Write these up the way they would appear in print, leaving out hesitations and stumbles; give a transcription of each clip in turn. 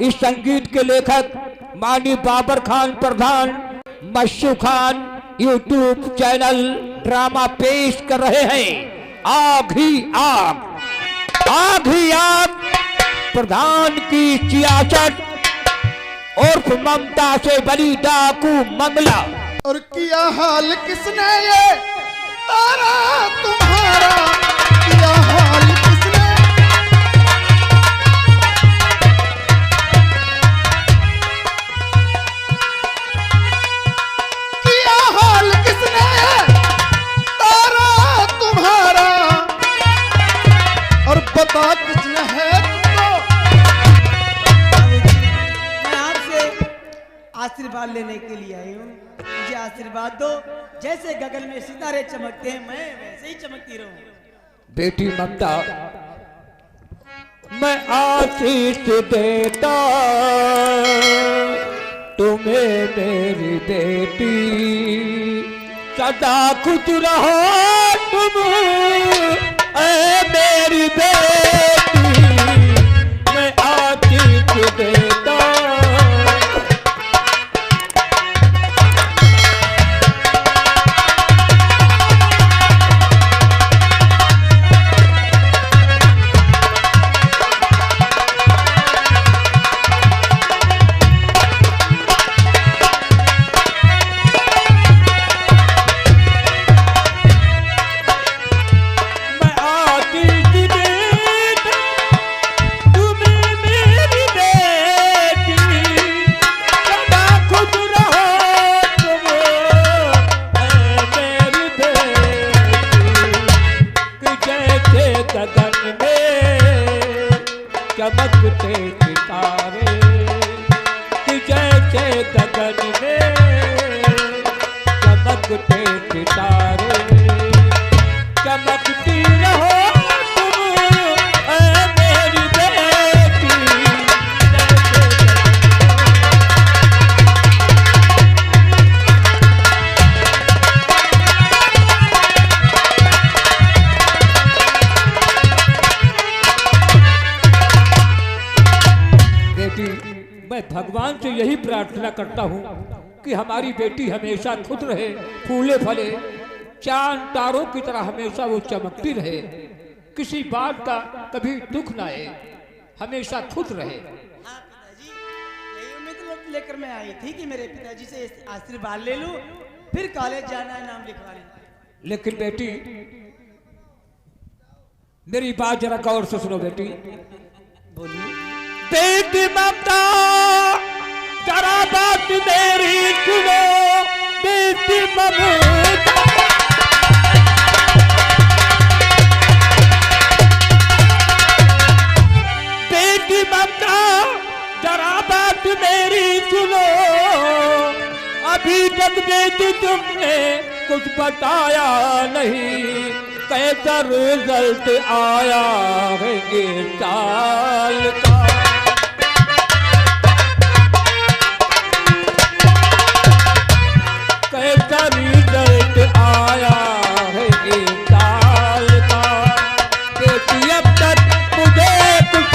इस संगीत के लेखक माननीय बाबर खान प्रधान मशू खान यूट्यूब चैनल ड्रामा पेश कर रहे हैं आग ही आग, आग ही आग। प्रधान की चियाचट और ममता से बनी डाकू मंगला। और किया हाल किसने ये तारा तुम्हारा, किया हाल किसने, किया हाल किसने तारा तुम्हारा, और बता किसने है मैं आपसे आशीर्वाद लेने के लिए आई हूँ। मुझे आशीर्वाद दो, जैसे गगन में सितारे चमकते हैं मैं वैसे ही चमकती रहूं। बेटी ममता, मैं आशीष देता तुम्हें मेरी बेटी, सदा खुश रहो तुम ऐ मेरी बेटी। मैं आशीष देता चमकते सितारे कि जैसे गगन में चमकते सितारे, चमकती रहो तुम ऐ मेरी बेटी। मैं भगवान से यही प्रार्थना करता हूँ कि हमारी बेटी हमेशा खुश रहे, फूले फले, चांद तारों की तरह हमेशा वो चमकती रहे, किसी बात का कभी दुख ना आए, हमेशा खुश रहे। हाँ पिताजी, यही उम्मीद लेकर मैं आई थी कि मेरे पिताजी से आशीर्वाद ले लूं, फिर कॉलेज जाना है, नाम लिखवा लें। लेकिन बेटी मेरी बात जरा गौर से सुनो बेटी। बोलिए। बेटी ममता जरा बात मेरी सुनो, बेटी ममता। बेटी ममता जरा बात मेरी सुनो, अभी तक बेटी तुमने कुछ बताया नहीं, कैसा रिजल्ट आया है इस साल का। कैसा रिजल्ट आया है इस साल का, बेटी अब तक मुझे कुछ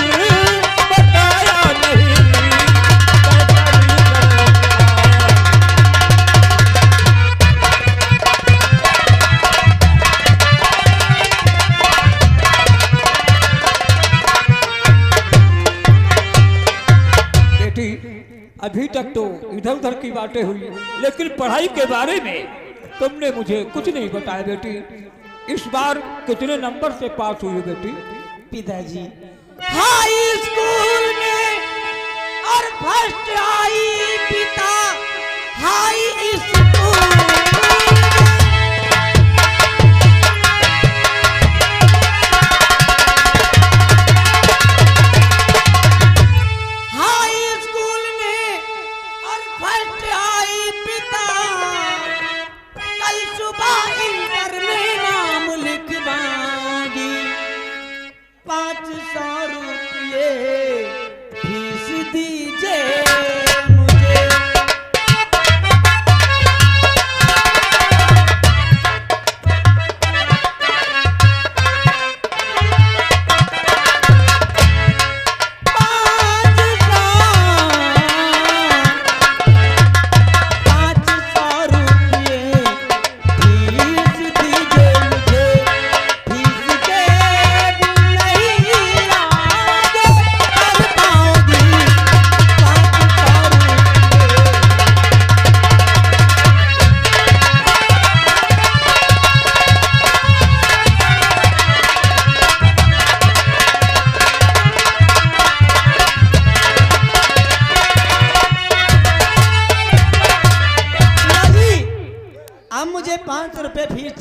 बताया नहीं, कैसा रिजल्ट आया। बेटी अभी तक तो इधर उधर की बातें हुई, लेकिन पढ़ाई के बारे में तुमने मुझे कुछ नहीं बताया बेटी। इस बार कितने नंबर से पास हुई बेटी? पिताजी हाई स्कूल में और फर्स्ट आई पिता, हाई स्कूल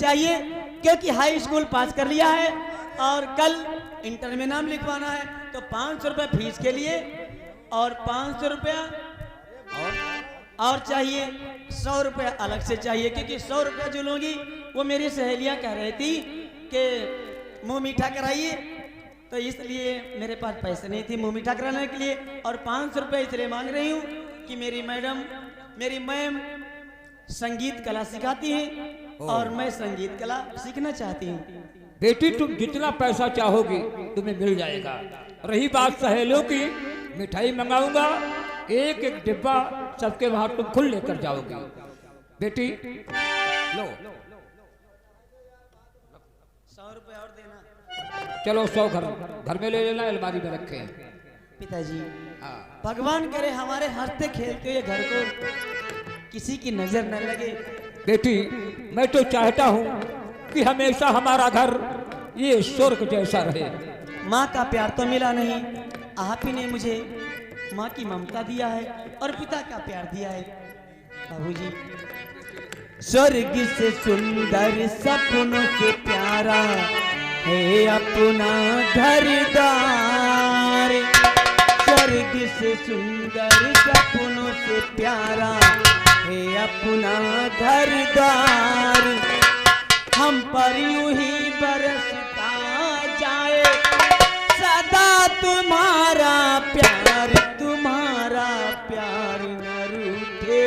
चाहिए, क्योंकि हाई स्कूल पास कर लिया है और कल इंटर में नाम लिखवाना है। तो 500 रुपये फीस के लिए और 500 रुपया और चाहिए, 100 रुपया अलग से चाहिए, क्योंकि 100 रुपया जो लूँगी वो मेरी सहेलियाँ कह रही थी कि मुंह मीठा कराइए, तो इसलिए मेरे पास पैसे नहीं थे मुंह मीठा कराने के लिए। और 500 रुपये इसलिए मांग रही हूँ कि मेरी मैम संगीत कला सिखाती हैं और मैं संगीत कला सीखना चाहती हूँ। बेटी तुम जितना पैसा चाहोगी तुम्हें मिल जाएगा। रही बात सहेलियों की, मिठाई मंगाऊंगा, एक एक डिब्बा सबके वहां तुम खुद लेकर जाओगी। बेटी लो 100 रुपये और देना। चलो 100 घर में ले लेना, अलमारी में रखे हैं। पिताजी भगवान करे हमारे हंसते खेलते हुए घर को किसी की नजर न लगे। बेटी मैं तो चाहता हूँ कि हमेशा हमारा घर ये स्वर्ग जैसा रहे। माँ का प्यार तो मिला नहीं, आप ही ने मुझे माँ की ममता दिया है और पिता का प्यार दिया है। बाबूजी स्वर्ग से सुंदर सपनों से प्यारा है अपना घरदार। स्वर्ग से सुंदर सपनों से प्यारा है अपना घरदार। हम पर यूं ही बरसता जाए सदा तुम्हारा प्यार न रूठे,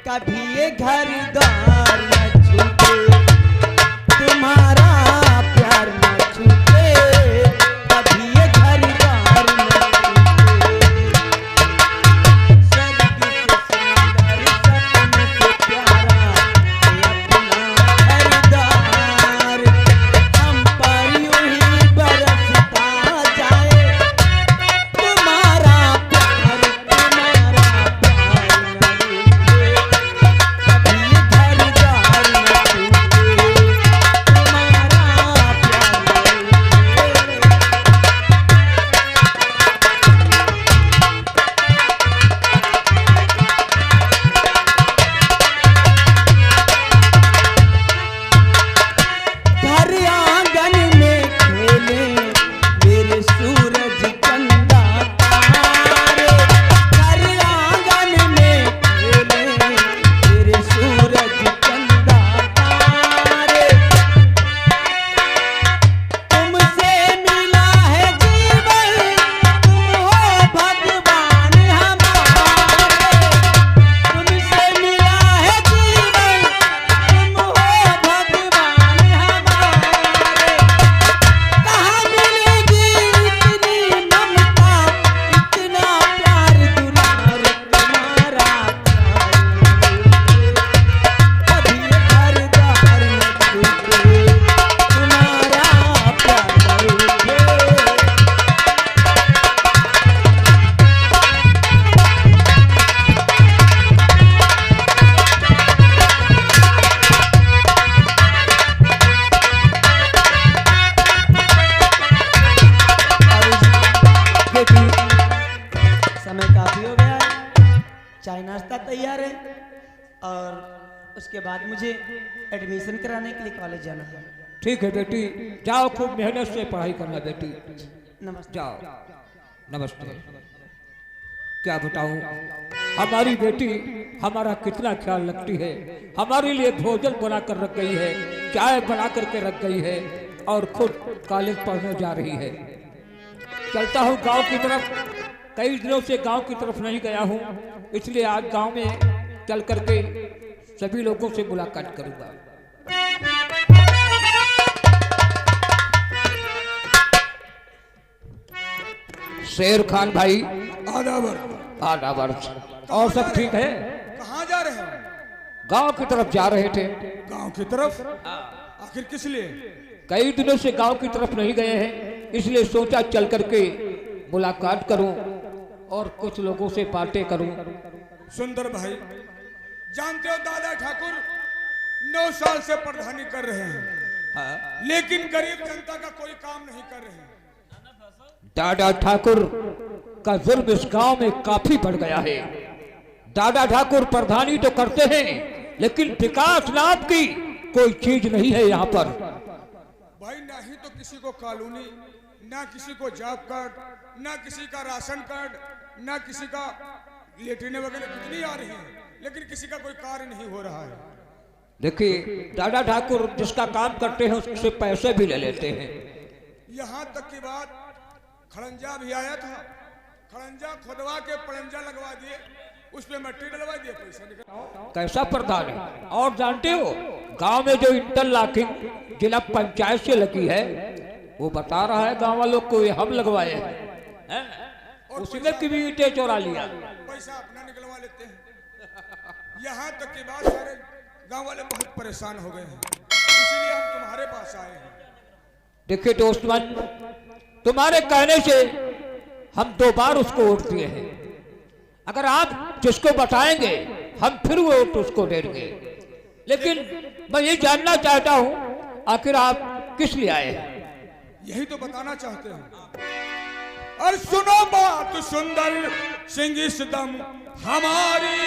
कभी ये घरदार न छूटे, तुम्हारा प्यार न छूटे, कभी ये घरदार न चाय नाश्ता तैयार है और उसके बाद मुझे एडमिशन कराने के लिए कॉलेज जाना है। ठीक है बेटी, जाओ खूब मेहनत से पढ़ाई करना बेटी। नमस्ते। जाओ। नमस्ते। क्या बताऊं, हमारी बेटी हमारा कितना ख्याल रखती है, हमारे लिए भोजन बना कर रख गई है, चाय बना करके रख गई है और खुद कॉलेज पढ़ने जा रही है। चलता हूँ गांव की तरफ, कई दिनों से गांव की तरफ नहीं गया हूँ, इसलिए आज गांव में चल करके सभी लोगों से मुलाकात करूंगा। शेर खान भाई आदाबर, और सब ठीक है? कहाँ जा रहे हैं? गांव की तरफ जा रहे थे। गांव की तरफ? आखिर किस लिए? कई दिनों से गांव की तरफ नहीं गए हैं, इसलिए सोचा चल करके मुलाकात करूं और कुछ लोगों से बातें करूं। सुंदर भाई, जानते हो दादा ठाकुर 9 साल से प्रधानी कर रहे हैं, लेकिन गरीब जनता का कोई काम नहीं कर रहे हैं। दादा ठाकुर का जुल्म इस गांव में काफी बढ़ गया है। दादा ठाकुर प्रधानी तो करते हैं, लेकिन विकास नाम की कोई चीज नहीं है यहाँ पर। भाई ना ही तो किसी को कॉलोनी, ना किसी को जॉब कार्ड, ना किसी का राशन कार्ड, ना किसी का लेटरिन वगैरह कितनी आ रही है, लेकिन किसी का कोई कार्य नहीं हो रहा है। देखिए दादा ठाकुर जिसका काम करते हैं उससे पैसे भी ले लेते हैं। यहाँ तक की बात खड़ंजा भी आया था, खड़ंजा खुदवा के पड़ंजा लगवा दिए, उस पे मिट्टी डलवा दिए, पैसा निकल। कैसा प्रधान है। और जानते हो गांव में जो इंटरलॉकिंग जिला पंचायत से लगी है वो बता रहा है गांव वालों को ये हम लगवाए हैं, उसने की भी ईंटें चोरा लिया, पैसा अपना निकलवा लेते हैं। यहाँ तक की बात सारे गांव वाले बहुत परेशान हो गए हैं, इसीलिए हम तुम्हारे पास आए हैं। देखिए दोस्तमन, तुम्हारे कहने से हम 2 बार उसको वोट दिए हैं। अगर आप जिसको बताएंगे हम फिर वो वोट उसको देंगे, लेकिन मैं ये जानना चाहता हूं आखिर आप किस लिए आए हैं। यही तो बताना चाहते हैं। और सुनो बात सुंदर सिंह इस दम हमारी,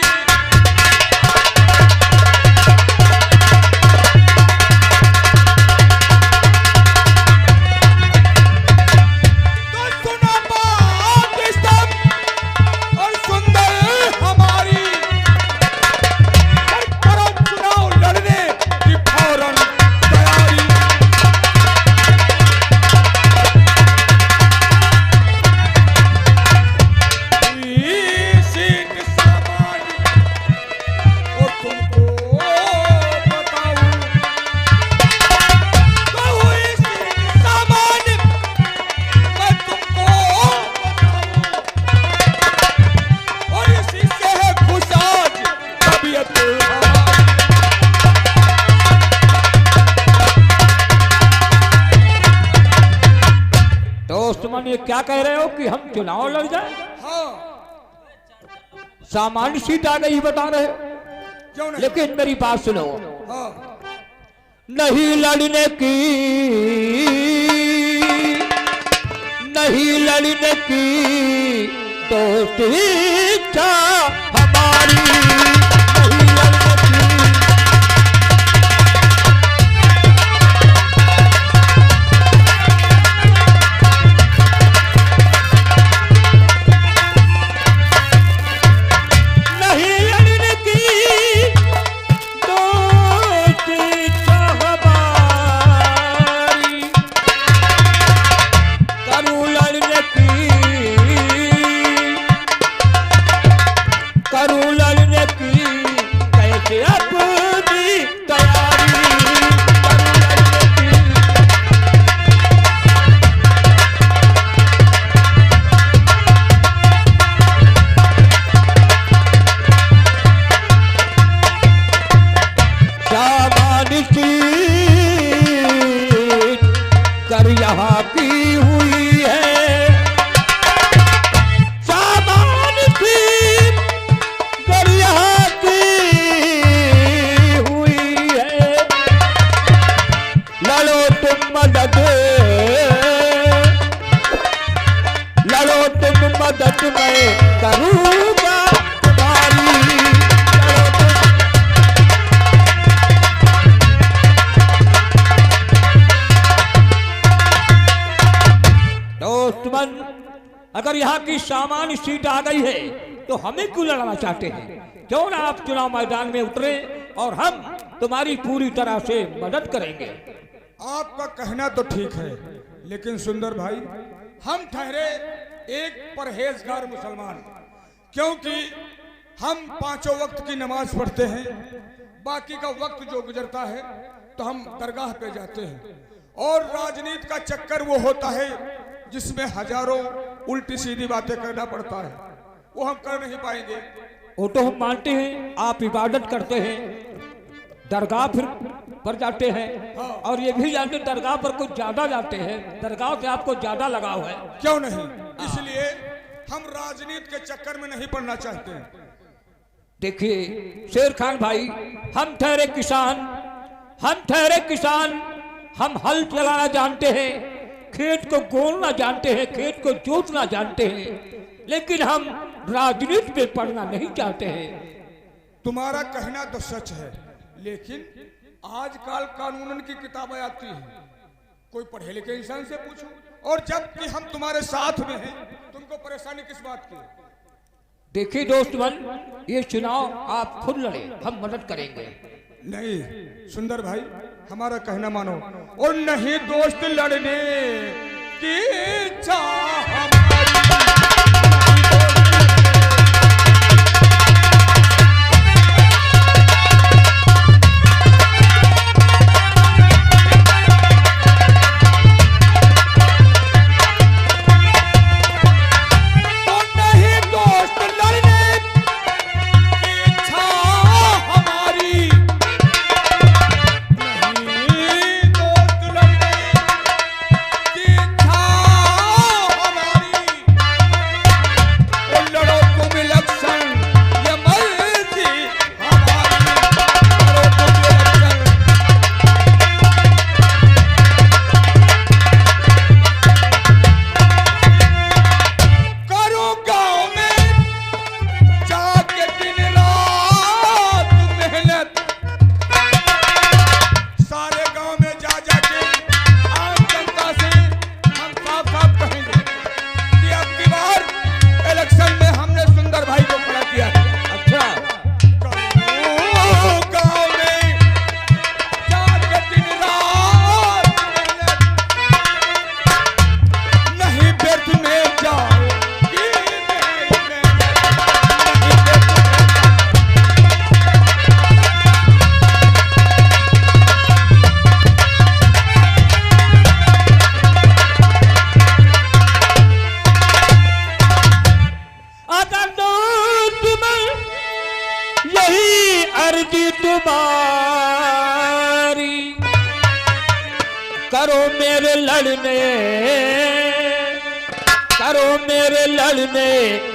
ये क्या कह रहे हो कि हम चुनाव लड़ जाए। हाँ, सामान्य सीट आ गई बता रहे हो, क्यों नहीं? लेकिन मेरी बात सुनो। हाँ, नहीं लड़ने की, नहीं लड़ने की दोस्ती इच्छा हमारी, नहीं लड़ने की। यहाँ की हुई है सामान की, कर यहाँ की हुई है। लड़ो तुम मदद, लड़ो तुम मदद, मैं करूँगा तुम्हारी। दोस्तमन, अगर यहाँ की सामान्य सीट आ गई है तो हमें क्यों लड़ना चाहते हैं? क्यों ना आप चुनाव मैदान में उतरे और हम तुम्हारी पूरी तरह से मदद करेंगे। आपका कहना तो ठीक है, लेकिन सुंदर भाई, हम ठहरे एक परहेजगार मुसलमान, क्योंकि हम 5 वक्त की नमाज पढ़ते हैं, बाकी का वक्त जो गुजरता है तो हम दरगाह पे जाते हैं। और राजनीति का चक्कर वो होता है जिसमें हजारों उल्टी सीधी बातें करना पड़ता है, वो हम कर नहीं पाएंगे। वो तो हम मानते हैं, आप इबादत करते हैं, दरगाह फिर पर जाते हैं, और ये भी जानते हैं दरगाह पर कुछ ज्यादा जाते हैं, दरगाह से आपको ज्यादा लगाव है। क्यों नहीं, इसलिए हम राजनीति के चक्कर में नहीं पड़ना चाहते हैं। देखिए शेर खान भाई, हम ठहरे किसान, हम ठहरे किसान, हम हल चलाना जानते हैं, खेत को गोलना जानते हैं, खेत को जोतना जानते हैं, लेकिन हम राजनीति में पढ़ना नहीं चाहते हैं। तुम्हारा कहना तो सच है, लेकिन आजकल कानूनन की किताबें आती हैं, कोई पढ़े लिखे इंसान से पूछो। और जबकि हम तुम्हारे साथ में हैं, तुमको परेशानी किस बात की? देखिए दोस्तवन, ये चुनाव आप खुद लड़े, हम मदद करेंगे। नहीं सुंदर भाई, हमारा कहना मानो। और नहीं दोस्त लड़ने की चाह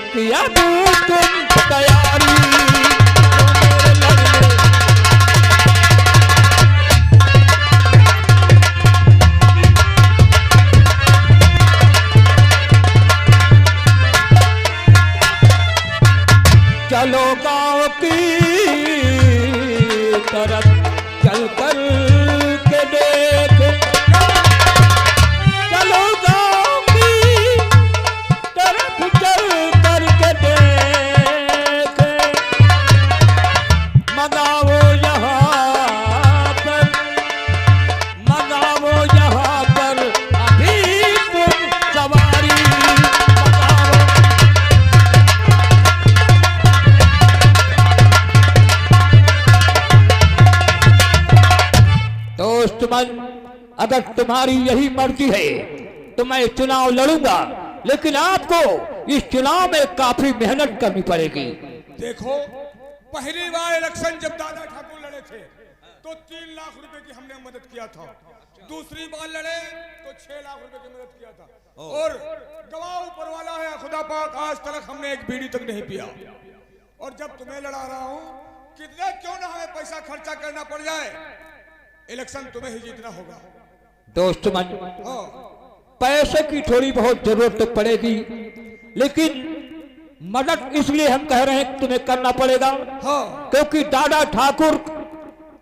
किया तुम तैयारी। चलो गांव की तरफ चल कर के देख, चलो गांव की तरफ चल कर के देख, मंगाओ यहाँ पर, मंगाओ यहाँ पर अभी तुम सवारी। दोस्तमन, अगर तुम्हारी यही मर्जी है तो मैं चुनाव लड़ूंगा, लेकिन आपको इस चुनाव में काफी मेहनत करनी पड़ेगी। देखो, पहली बार इलेक्शन जब दादा ठाकुर लड़े थे तो 3 लाख रुपए की हमने मदद किया था, दूसरी बार लड़े तो 6 लाख रुपए की मदद किया था। और गवाह ऊपर वाला है खुदा पाक, आज तक हमने एक बीड़ी तक नहीं पिया। और जब तुम्हें लड़ा रहा हूं, कितने क्यों ना हमें पैसा खर्चा करना पड़ जाए, इलेक्शन तुम्हें ही जीतना होगा। दोस्त मन, पैसे की थोड़ी बहुत जरूरत तो पड़ेगी, लेकिन मदद इसलिए हम कह रहे हैं तुम्हें करना पड़ेगा क्योंकि दादा ठाकुर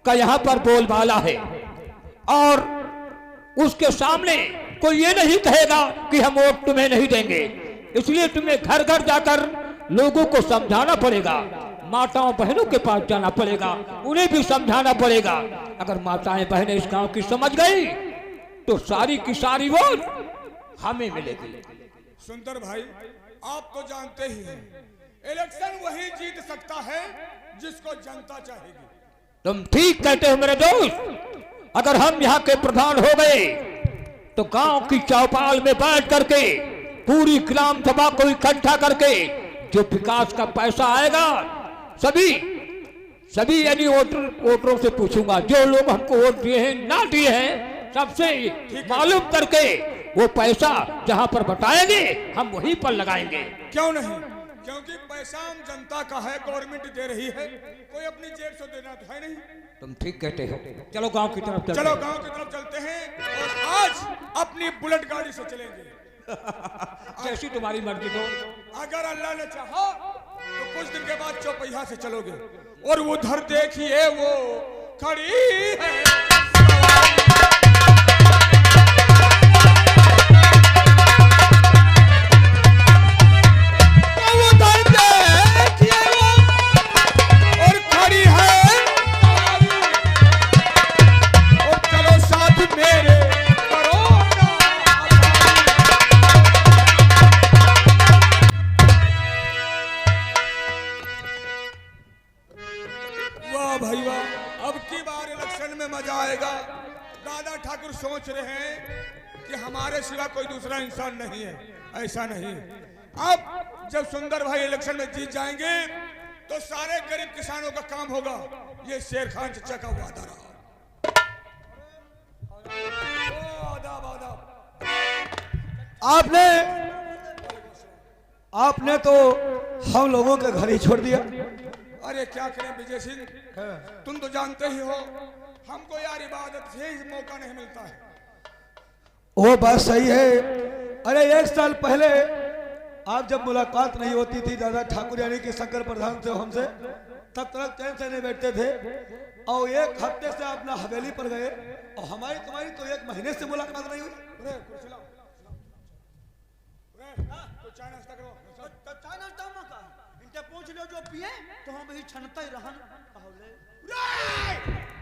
का यहाँ पर बोलबाला है और उसके सामने कोई ये नहीं कहेगा कि हम वोट तुम्हें नहीं देंगे। इसलिए तुम्हें घर घर जाकर लोगों को समझाना पड़ेगा, माताओं बहनों के पास जाना पड़ेगा, उन्हें भी समझाना पड़ेगा। अगर माताएं बहनें इस गांव की समझ गई तो सारी की सारी वोट हमें मिलेगी। सुंदर भाई, आप तो जानते ही हैं, इलेक्शन वही जीत सकता है जिसको जनता चाहेगी। तुम ठीक कहते हो मेरे दोस्त। अगर हम यहाँ के प्रधान हो गए तो गांव की चौपाल में बैठ करके पूरी ग्राम सभा को इकट्ठा करके जो विकास का पैसा आएगा सभी यानी वोटरों से पूछूंगा, जो लोग हमको वोट दिए हैं ना दिए हैं, सबसे मालूम करके वो पैसा जहां पर बताएंगे हम वहीं पर लगाएंगे। क्यों नहीं, क्योंकि पैसा हम जनता का है, गवर्नमेंट दे रही है, कोई अपनी जेब से देना तो है नहीं। तुम ठीक कहते हो। चलो गांव की तरफ चलते, चलो गांव की तरफ चलते हैं और आज अपनी बुलेट गाड़ी से चलेंगे। जैसी तुम्हारी मर्जी हो। अगर अल्लाह ने चाहा तो कुछ दिन के बाद चौपहिया से चलोगे और उधर देखिए वो खड़ी है और खड़ी है और चलो साथ मेरे करो ना। वाह भाई वाह, अब की बार इलेक्शन में मजा आएगा। दादा ठाकुर सोच रहे हैं कि हमारे सिवा कोई दूसरा इंसान नहीं है। ऐसा नहीं, अब जब सुंदर भाई इलेक्शन में जीत जाएंगे तो सारे गरीब किसानों का काम होगा। ये शेर खान चचा का वादा रहा। आदाब आदाब। आपने तो हम लोगों के घर ही छोड़ दिया। अरे क्या करें विजय सिंह, तुम तो जानते ही हो हमको यार इबादत से ही मौका नहीं मिलता है। वो बात सही है। अरे 1 साल पहले आप जब मुलाकात नहीं होती थी दादा ठाकुर यानी कि शंकर प्रधान से हमसे, तब तक चैन से नहीं बैठते थे। और 1 हफ्ते से आप ना हवेली पर गए और हमारी तुम्हारी तो 1 महीने से मुलाकात नहीं हुई। चाय नाश्ता करो। चाय नाश्ता मका इनके पूछ लो जो पिए तो हम ही छनता ही रहन पहले।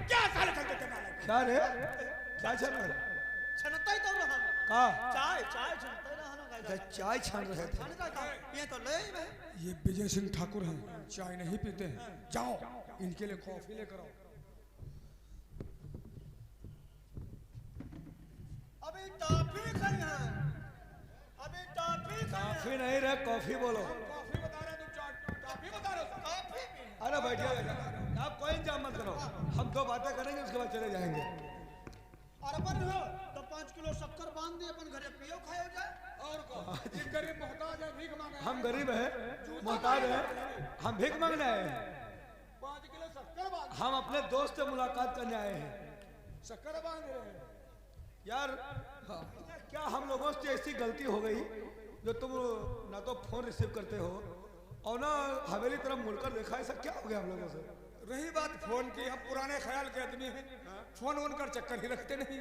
क्या साले चलते थे नाले? क्या रे, क्या चल रहा है? छनता ही तो रहन कहा चाय चाय छनता ही रहन का चाय छान रहे थे। छन का ये तो ले में ये विजय सिंह ठाकुर हैं, चाय नहीं पीते हैं। जाओ इनके लिए कॉफी लेकर आओ। अभी टॉफी खाई है, अभी टॉफी कॉफी नहीं रे, कॉफी बोलो। कॉफी बता रहे तुम, कॉफी बता रहे हो। टॉफी अरे बैठिए, आप कोई इंतजाम मत करो, हम 2 बातें करेंगे उसके बाद चले जाएंगे। और अपन हो तो 5 किलो शक्कर बांध दिए अपन घरे पियो खायो जाए। और को ये गरीब मोहताज है, भीख मांगे। हम गरीब हैं, मोहताज हैं, हम भीख मांगने आए हैं। 5 किलो शक्कर बांध, हम अपने दोस्त से मुलाकात करने आए हैं। शक्कर बांध रहे हैं। यार क्या हम लोगों से ऐसी गलती हो गई जो तुम ना तो फोन रिसीव करते हो और ना हवेली तरफ मुड़कर देखा? ऐसा क्या हो गया हम लोगों से? रही बात फोन की, हम पुराने ख्याल के आदमी हैं, फोन ऑन कर चक्कर ही रखते नहीं।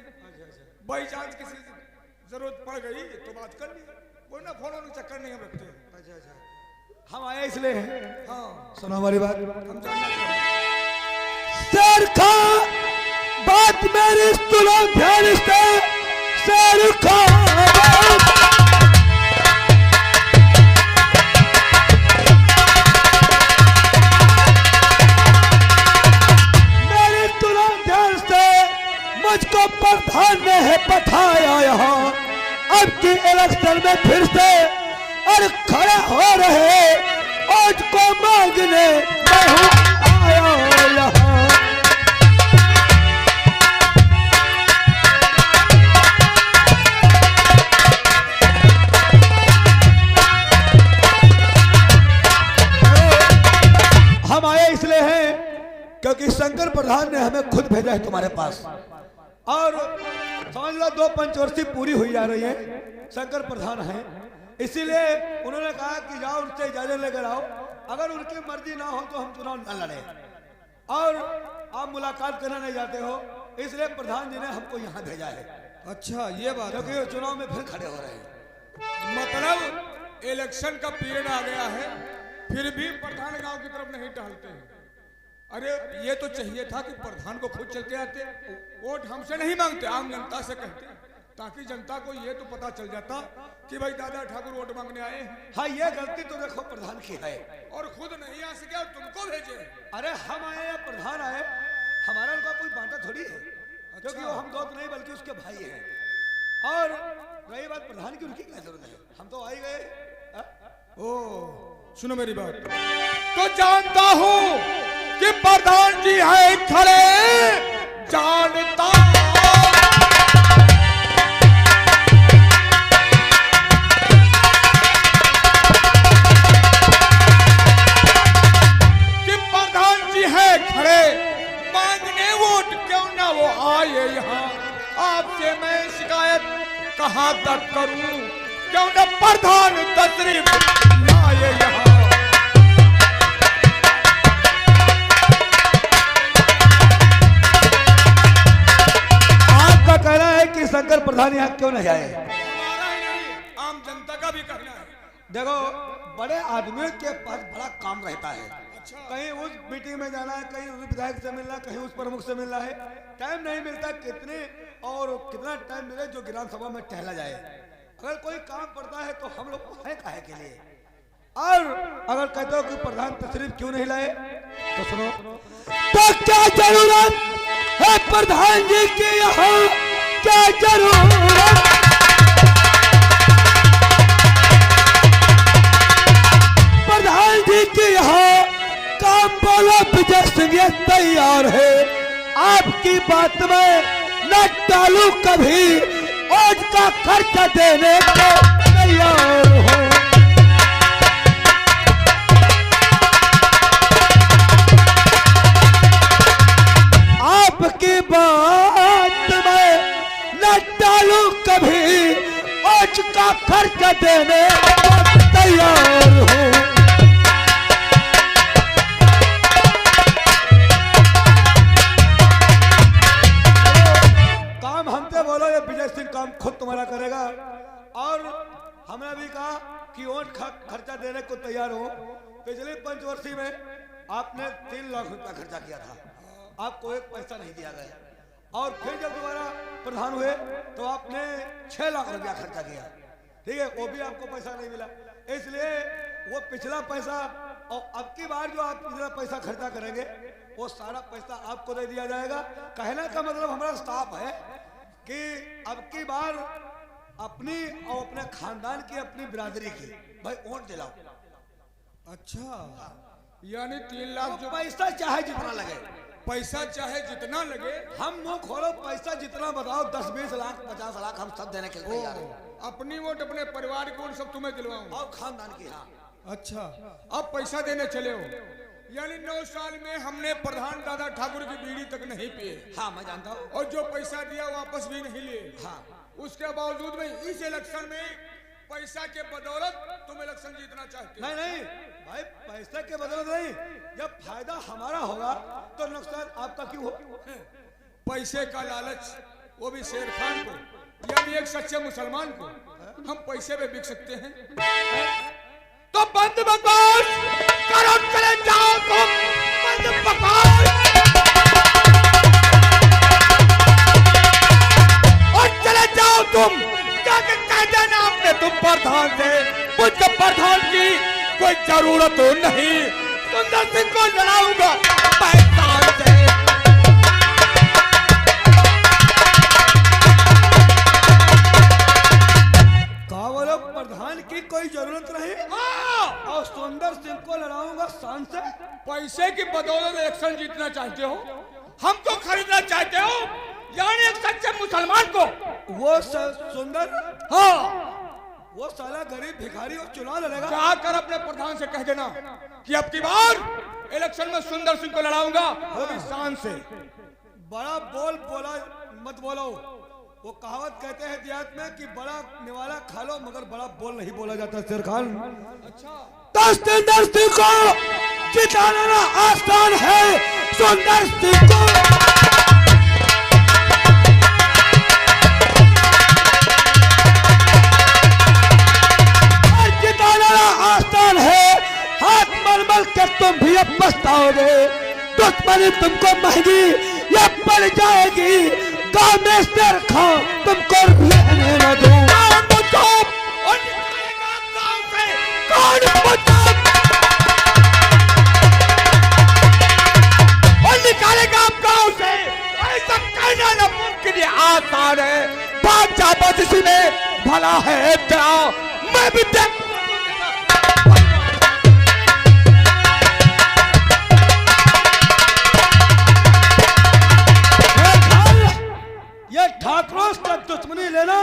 बाई चांस किसी जरूरत पड़ गई तो बात कर ली, कोई ना फोन ऑन चक्कर नहीं हम रखते। हम आए इसलिए हैं। हाँ सुनो हमारी बात। हम जानना चाहते हैं। शेर खान बात मेरी सुनो ध्यान से। शेर खान मेरी सुनो ध्यान से। मुझको प्रधान ने है पठाया यहाँ अब की इलेक्शन में फिर से, और खड़े हो रहे वोट को मांगने मैं हूँ आया यहाँ। हम आए इसलिए हैं क्योंकि शंकर प्रधान ने हमें खुद भेजा है तुम्हारे पास। और समझ लो 2 पंचवर्षीय पूरी हुई जा रही है, शंकर प्रधान हैं, इसीलिए उन्होंने कहा कि जाओ उनसे इजाजत लेकर आओ। अगर उनकी मर्जी ना हो तो हम चुनाव न लड़े। और आप मुलाकात करने नहीं जाते हो, इसलिए प्रधान जी ने हमको यहाँ भेजा है। अच्छा ये बात, क्योंकि चुनाव में फिर खड़े हो रहे हैं। मतलब इलेक्शन का पीरियड आ गया है, फिर भी प्रधान गांव की तरफ नहीं टहलते हैं। अरे ये तो चाहिए था कि प्रधान को खुद चलते आते, वोट हमसे नहीं मांगते, आम जनता से कहते, ताकि जनता को ये तो पता चल जाता कि भाई दादा ठाकुर वोट मांगने आए हैं। हाँ ये गलती तो देखो प्रधान की है। और खुद नहीं आ सके और तुमको भेजे। अरे हम आए या प्रधान आए, हमारा उनका कोई बांटा थोड़ी है, क्योंकि वो हम दोस्त नहीं बल्कि उसके भाई हैं। और रही बात प्रधान की, उनकी क्या जरूरत है, हम तो आ ही गए। ओ सुनो मेरी बात, तो जानता हूं कि प्रधान जी है खड़े, जानता कि प्रधान जी है खड़े, मांगने वोट क्यों ना वो आए यहाँ। आपसे मैं शिकायत कहां तक करूं, क्यों ना प्रधान तशरीफ लाए यहाँ। प्रधान यहाँ क्यों नहीं आए? हमारा ही नहीं, आम जनता का भी कहना है। देखो, बड़े आदमियों के पास बड़ा काम रहता है। अच्छा। कहीं उस मीटिंग में जाना है, कहीं उस विधायक से मिलना, कहीं उस प्रमुख से मिलना है, टाइम नहीं मिलता। कितने और कितना टाइम मिले जो ग्राम सभा में टहला जाए। अगर कोई काम पड़ता है तो हम लोग है काहे के लिए? और अगर कहते हो कि प्रधान तशरीफ क्यों नहीं लाए तो सुनो, तो क्या जरूरत है प्रधान जी की यहाँ? क्या जरूरत? प्रधान जी के यहाँ काम बोला विजय सिंह ये तैयार है। आपकी बात में न टालू कभी, और का खर्चा देने को तैयार हो। आपकी बात में न टालू कभी, और का खर्चा देने को तैयार हो। बोलो ये विजय सिंह काम खुद तुम्हारा करेगा। और हमने भी कहा कि वोट खर्चा देने को तैयार हो। पिछले पंचवर्षीय में आपने 3 लाख रुपया खर्चा किया था, आपको एक पैसा नहीं दिया गया। और फिर जब दोबारा प्रधान हुए तो आपने 6 लाख रुपया खर्चा किया, ठीक है, वो भी आपको पैसा नहीं मिला। इसलिए वो पिछला पैसा और अब की बार जो आप पिछला पैसा खर्चा करेंगे वो सारा पैसा आपको दे दिया जाएगा। कहने का मतलब हमारा स्टाफ है कि अब की बार अपनी और अपने खानदान की, अपनी बिरादरी की भाई वोट दिलाओ। अच्छा, यानी 3 लाख जो पैसा चाहे जितना लगे, पैसा चाहे जितना लगे, हम मुंह खोलो, पैसा जितना बताओ, 10, 20 लाख, 50 लाख हम सब देने के लिए तैयार हैं। अपनी वोट अपने परिवार की वोट सब तुम्हें दिलवाऊं और खानदान की। हाँ, अच्छा, अब पैसा देने चले हो, यानी 9 साल में हमने प्रधान दादा ठाकुर की बीड़ी तक नहीं पिए। हाँ मैं जानता हूँ। और जो पैसा दिया वापस भी नहीं लिए। हाँ, उसके बावजूद में इस इलेक्शन में पैसा के बदौलत तुम इलेक्शन जीतना चाहते हो। नहीं नहीं भाई, पैसे के बदौलत नहीं, जब फायदा हमारा होगा तो नुकसान आपका क्यों हो? पैसे का लालच, वो भी शेर खान को, यानी एक सच्चे मुसलमान को हम पैसे पे बिक सकते हैं? तो बंद बकवास करो, चले जाओ तुम, बंद बकवास और चले जाओ तुम। जाके कह देना आपने तुम प्रधान से, मुझको प्रधान की कोई जरूरत हो नहीं, सुंदर सिंह को लड़ाऊंगा पैसा से। प्रधान की कोई जरूरत नहीं। और सुंदर सिंह को लड़ाऊंगा शान से। पैसे की बदौलत इलेक्शन जीतना चाहते हो, हमको खरीदना चाहते हो, यानी एक सच्चे मुसलमान को। वो सुंदर, हाँ, वो साला गरीब भिखारी और चुनाव लड़ेगा। जाकर अपने प्रधान से कह देना कि अब की बार इलेक्शन में सुंदर सिंह को लड़ाऊंगा, वो भी शान से। बड़ा बोल बोला मत बोलो। वो कहावत कहते हैं देहात में कि बड़ा निवाला खा लो मगर बड़ा बोल नहीं बोला जाता। शेर खान, अच्छा, तो सुंदर सिंह को जिताना आसान है। सुंदर सिंह को जिताना आसान है। हाथ मलमल के तुम भी अब पछताओगे। दुश्मनी तुमको महंगी ये पड़ जाएगी। गाँव में शेर खाओ तुमको रहने न दूंगा। और निकालेगा आप गांव से, ऐसा कहना नामुमकिन है, आसान है। बादशाह बदसी में भला है तेरा, मैं भी देख। ये ठाकुरों से दुश्मनी लेना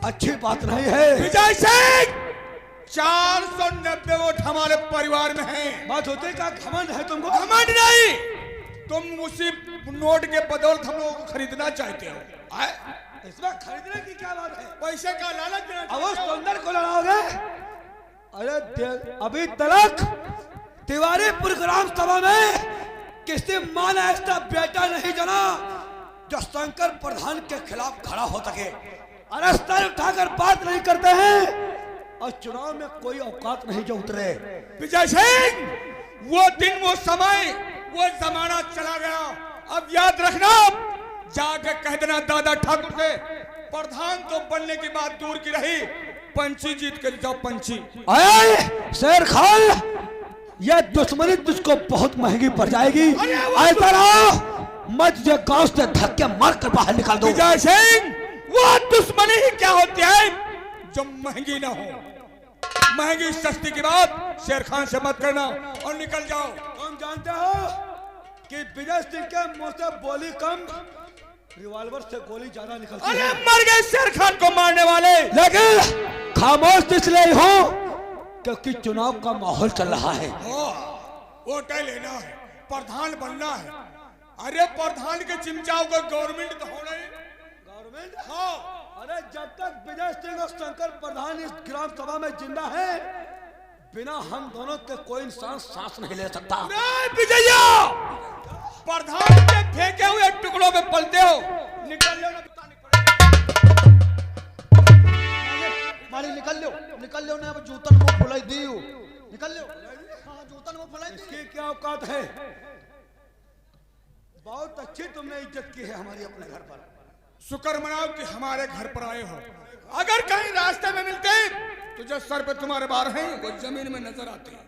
अच्छी बात नहीं है। विजय सिंह, 490 वोट हमारे परिवार में हैं। बात होते का घमंड है तुमको? घमंड नहीं, तुम उसी नोट के बदौलत हम लोगों को खरीदना चाहते हो। इसमें खरीदने की क्या बात है? पैसे का लालच देना अब वो चाहते हो। सुंदर को लड़ाओगे? अरे अभी तक तिवारीपुर ग्राम सभा में किसी मां ऐसा बेटा नहीं जना जो शंकर प्रधान के खिलाफ खड़ा हो सके। अरे सर उठाकर बात नहीं करते हैं और चुनाव में कोई औकात नहीं जो उतरे। विजय सिंह, वो दिन, वो समय, वो जमाना चला गया। अब याद रखना, जाके कह देना दादा ठाकुर से, प्रधान तो बनने की बात दूर की रही, पंची जीत कर जाओ पंची। अरे शेर खान, यह दुश्मनी तुझको बहुत महंगी पड़ जाएगी। ऐसा रहो मैं तुझे गांव से धक्के मार कर बाहर निकाल दूं। विजय सिंह, वो दुश्मनी ही क्या होती है जो महंगी ना हो। महंगी सस्ती की बात शेर खान से मत करना और निकल जाओ। तुम जानते हो कि विजय सिंह के मुंह से बोली कम, रिवॉल्वर से गोली ज्यादा निकलती अरे है। मर गए शेर खान को मारने वाले। लेकिन खामोश इसलिए हो क्योंकि चुनाव का माहौल चल रहा है। वोट लेना है, प्रधान बनना है। अरे प्रधान के चिमचाओं को गवर्नमेंट तो होना ही। गवर्नमेंट? हाँ। अरे जब तक विजय सिंह और शंकर प्रधान इस ग्राम सभा में जिंदा है, बिना हम दोनों के कोई इंसान सांस नहीं ले सकता। नहीं विजया, प्रधान के फेंके हुए टुकड़ों में पलते हो। निकल लो ना, बताने पड़ेगा। मारी निकल लो ना, अब जूतन मुंह फुलाई दियो, निकल लो। हाँ, जूतन मुंह फुलाई दी। इसकी क्या औकात है? बहुत अच्छी तुमने इज्जत की है हमारी अपने घर पर। शुक्र मनाओ कि हमारे घर पर आए हो। अगर कहीं रास्ते में मिलते तुझे सर पे तुम्हारे बार हैं, वो जमीन में नजर आते हैं।